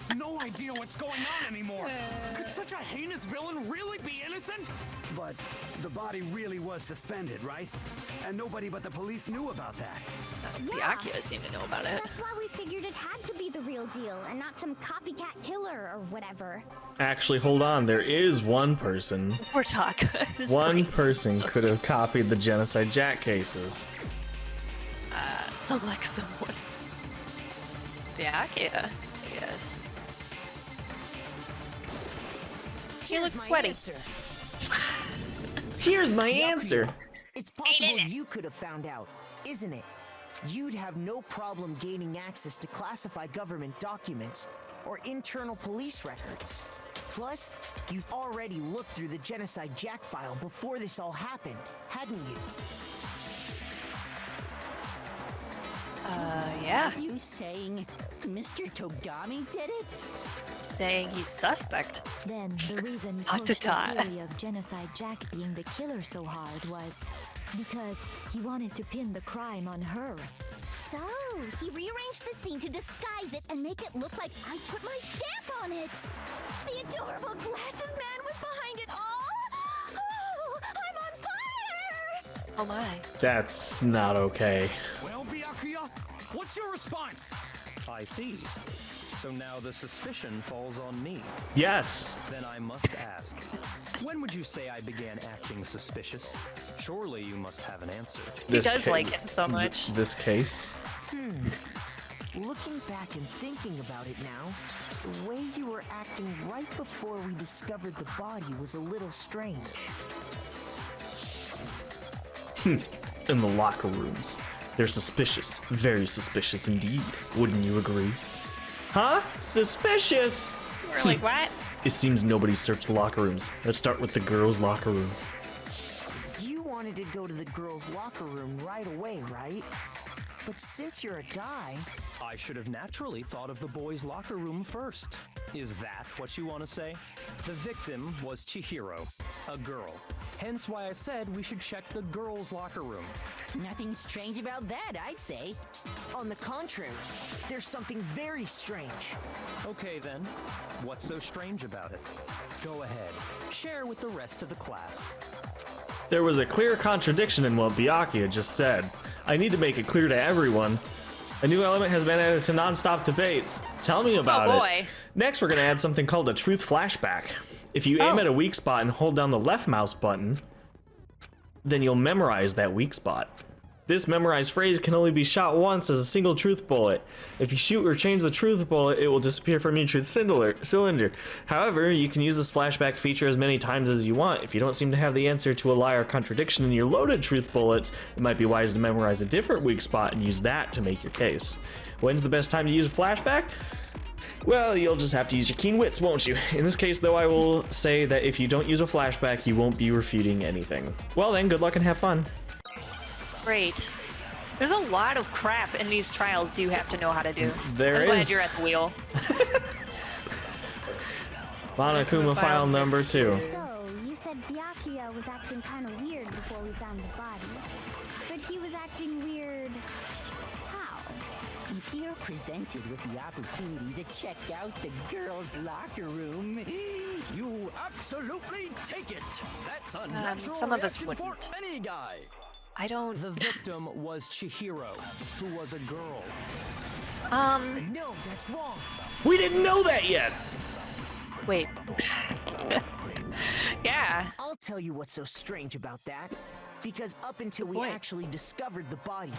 have no idea what's going on anymore. Could such a heinous villain really be innocent? But the body really was suspended, right? And nobody but the police knew about that. Byakuya seemed to know about it. That's why we figured it had to be the real deal and not some copycat killer or whatever. Actually, hold on. There is one person. Poor Taka. One person could have copied the Genocide Jack cases. Select someone. Byakuya, I guess. He looks sweaty. Here's my answer. It's possible you could have found out, isn't it? You'd have no problem gaining access to classified government documents or internal police records. Plus, you'd already looked through the Genocide Jack file before this all happened, hadn't you? Yeah. Are you saying Mr. Togami did it? Saying he's suspect. Then the reason he Not to pushed the die. theory of Genocide Jack being the killer so hard was because he wanted to pin the crime on her. So, he rearranged the scene to disguise it and make it look like I put my stamp on it. The adorable glasses man was behind it all. Oh, I'm on fire! Oh my. That's not okay. Well, Byakuya, what's your response? I see. So now the suspicion falls on me. Yes. Then I must ask, when would you say I began acting suspicious? Surely you must have an answer. He does like it so much. This case. Looking back and thinking about it now, the way you were acting right before we discovered the body was a little strange. In the locker rooms. They're suspicious. Very suspicious indeed. Wouldn't you agree? Huh? Suspicious? We're like, what? It seems nobody searched the locker rooms. Let's start with the girls' locker room. You wanted to go to the girls' locker room right away, right? But since you're a guy... I should have naturally thought of the boys' locker room first. Is that what you want to say? The victim was Chihiro, a girl. Hence why I said we should check the girls' locker room. Nothing strange about that, I'd say. On the contrary, there's something very strange. Okay then, what's so strange about it? Go ahead, share with the rest of the class. There was a clear contradiction in what Byakuya just said. I need to make it clear to everyone. A new element has been added to non-stop debates. Tell me about boy. it. Next, we're gonna add something called a truth flashback. If you aim at a weak spot and hold down the left mouse button, then you'll memorize that weak spot. This memorized phrase can only be shot once as a single truth bullet. If you shoot or change the truth bullet, it will disappear from your truth cylinder. However, you can use this flashback feature as many times as you want. If you don't seem to have the answer to a lie or contradiction in your loaded truth bullets, it might be wise to memorize a different weak spot and use that to make your case. When's the best time to use a flashback? Well, you'll just have to use your keen wits, won't you? In this case, though, I will say that if you don't use a flashback, you won't be refuting anything. Well then, good luck and have fun. Great. There's a lot of crap in these trials you have to know how to do. There I'm glad is. you're at the wheel. Monokuma file number 2. So, you said Byakuya was acting kind of weird before we found the body. But he was acting weird... how? If you're presented with the opportunity to check out the girls' locker room, You absolutely take it. That's a natural some of us reaction for wouldn't. any guy. I don't... The victim was Chihiro, who was a girl. No, that's wrong. We didn't know that yet! Wait. Yeah. I'll tell you what's so strange about that. Because up until we point. actually discovered the body,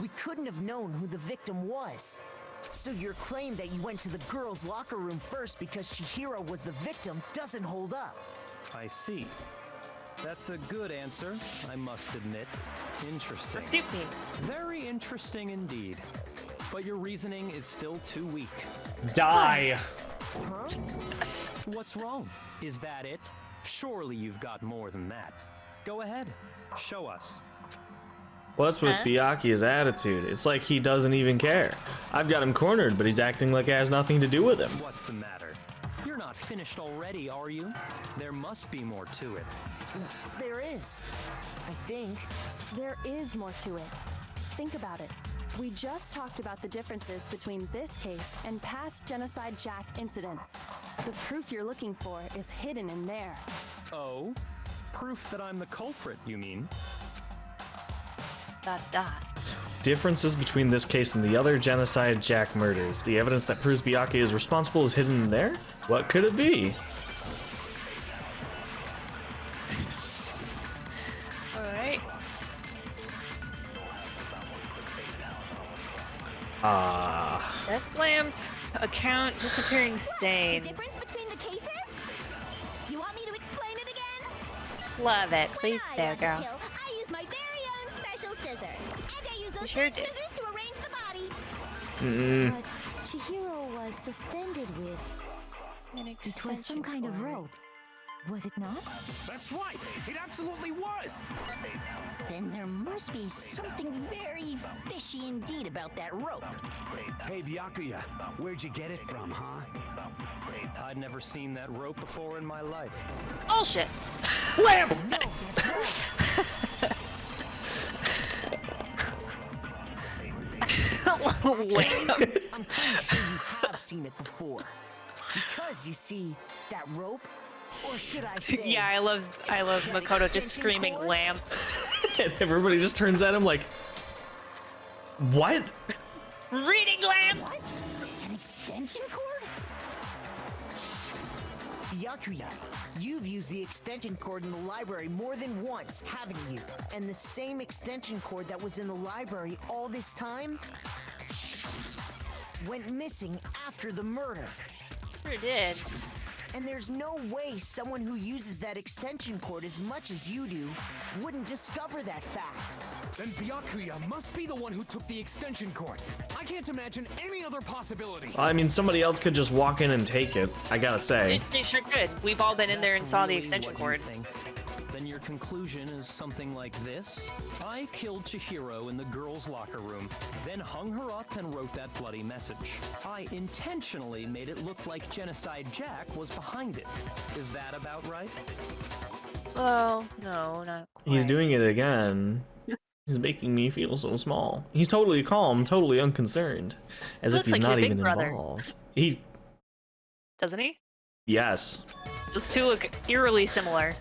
we couldn't have known who the victim was. So your claim that you went to the girls' locker room first because Chihiro was the victim doesn't hold up. I see. That's a good answer, I must admit. Interesting. Refute me. Very interesting indeed. But your reasoning is still too weak. Die! Huh? What's wrong? Is that it? Surely you've got more than that. Go ahead, show us. What's with Huh? Byakuya's attitude? It's like he doesn't even care. I've got him cornered, but he's acting like it has nothing to do with him. What's the matter? You're not finished already, are you? There must be more to it. There is. I think. There is more to it. Think about it. We just talked about the differences between this case and past Genocide Jack incidents. The proof you're looking for is hidden in there. Oh? Proof that I'm the culprit, you mean? Dot dot. Differences between this case and the other Genocide Jack murders. The evidence that proves Byakuya is responsible is hidden in there? What could it be? Alright. Desk lamp, account, disappearing stain. The difference between the cases? You want me to explain it again? Love it. Please, When I there, want to girl. kill, I use my very own special scissors. And I use those Sure same did. scissors to arrange the body. But Chihiro was suspended with. An It was some kind of cord. rope. Was it not? That's right. It absolutely was. Then there must be something very fishy indeed about that rope. Hey, Byakuya, where'd you get it from, huh? I'd never seen that rope before in my life. Bullshit. Lamp! Lamp. I'm pretty sure you have seen it before. Because you see, that rope, or should I say... Yeah, I love Makoto just screaming cord? lamp. And everybody just turns at him like, what? Reading lamp! What? An extension cord? Byakuya, you've used the extension cord in the library more than once, haven't you? And the same extension cord that was in the library all this time went missing after the murder. Sure did. And there's no way someone who uses that extension cord as much as you do wouldn't discover that fact. Then Byakuya must be the one who took the extension cord. I can't imagine any other possibility. I mean, somebody else could just walk in and take it, I gotta say. They sure could. We've all been in there and That's saw the really extension what you cord. think? Then your conclusion is something like this. I killed Chihiro in the girls' locker room, then hung her up and wrote that bloody message. I intentionally made it look like Genocide Jack was behind it. Is that about right? Well, no, not quite. He's doing it again. He's making me feel so small. He's totally calm, totally unconcerned. As if Looks he's like your not big even brother. involved. He, Doesn't he? yes. Those two look eerily similar.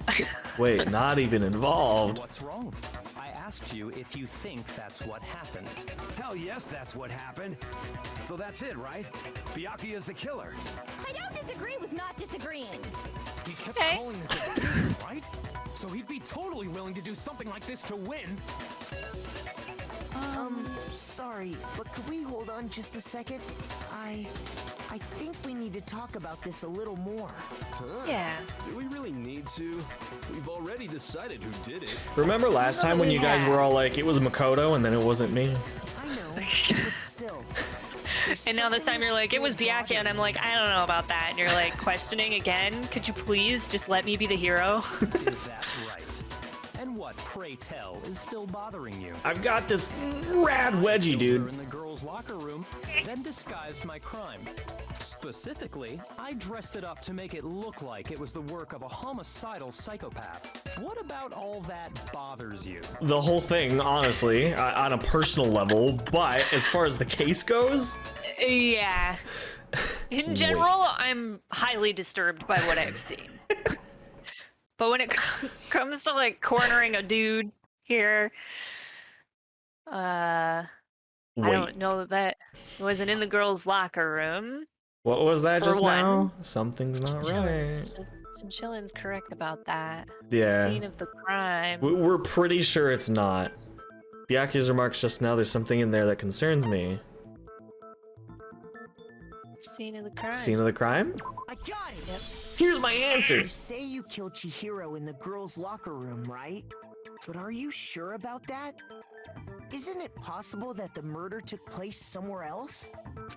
Wait, not even involved. What's wrong? I asked you if you think that's what happened. Hell yes, that's what happened. So that's it, right? Byakuya's the killer. I don't disagree with not disagreeing. He kept Okay. calling this a game, right? So he'd be totally willing to do something like this to win. Sorry, but could we hold on just a second? I think we need to talk about this a little more. Yeah. Do we really need to? We've already decided who did it. Remember last time when you guys Yeah. were all like, it was Makoto and then it wasn't me? I know, but still. there's And now this something time you're that's like, it was still Byakuya, and I'm like, I don't know about that. And you're like questioning again. Could you please just let me be the hero? Is that right? And what, pray tell, is still bothering you? I've got this rad wedgie, Killed her dude. in the girls' locker room, then disguised my crime. Specifically, I dressed it up to make it look like it was the work of a homicidal psychopath. What about all that bothers you? The whole thing, honestly, on a personal level, but as far as the case goes, Yeah. In general, I'm highly disturbed by what I've seen. But when it comes to like cornering a dude here, I wait, don't know that it wasn't in the girls' locker room. what was that For just one. now? Something's not Chillin's right. Chillin's correct about that. Yeah. Scene of the crime. We're pretty sure it's not. Byakuya's remarks just now, there's something in there that concerns me. Scene of the crime. Scene of the crime? I got it! Yep. Here's my answer! You say you killed Chihiro in the girls' locker room, right? But are you sure about that? Isn't it possible that the murder took place somewhere else?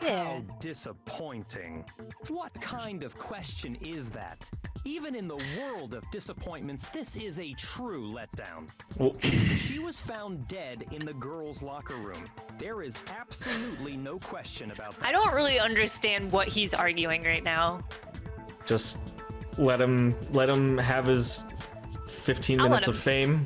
Yeah. How disappointing. What kind of question is that? Even in the world of disappointments, this is a true letdown. Well, She was found dead in the girls' locker room. There is absolutely no question about that. I don't really understand what he's arguing right now. just let him have his 15 I'll let minutes him. of fame.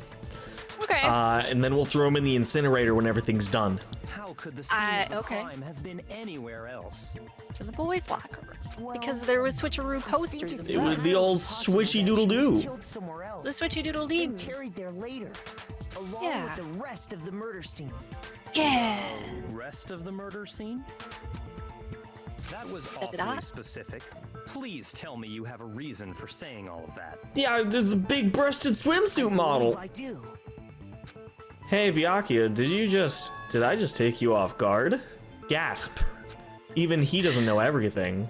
Okay. And then we'll throw him in the incinerator when everything's done. How could the scene of the okay. crime have been anywhere else? It's in the boys' locker room. Because there was switcheroo posters of It was that. the old Possible that switchy she doodle was doo. killed somewhere else, The switchy doodle then dee. carried there later, along Yeah. with the rest of the murder scene. Yeah. Rest of the murder scene? That was Da-da-da. awfully specific. Please tell me you have a reason for saying all of that. Yeah, there's a big-breasted swimsuit model. I do. Hey, Byakuya, did I just take you off guard? Gasp. Even he doesn't know everything.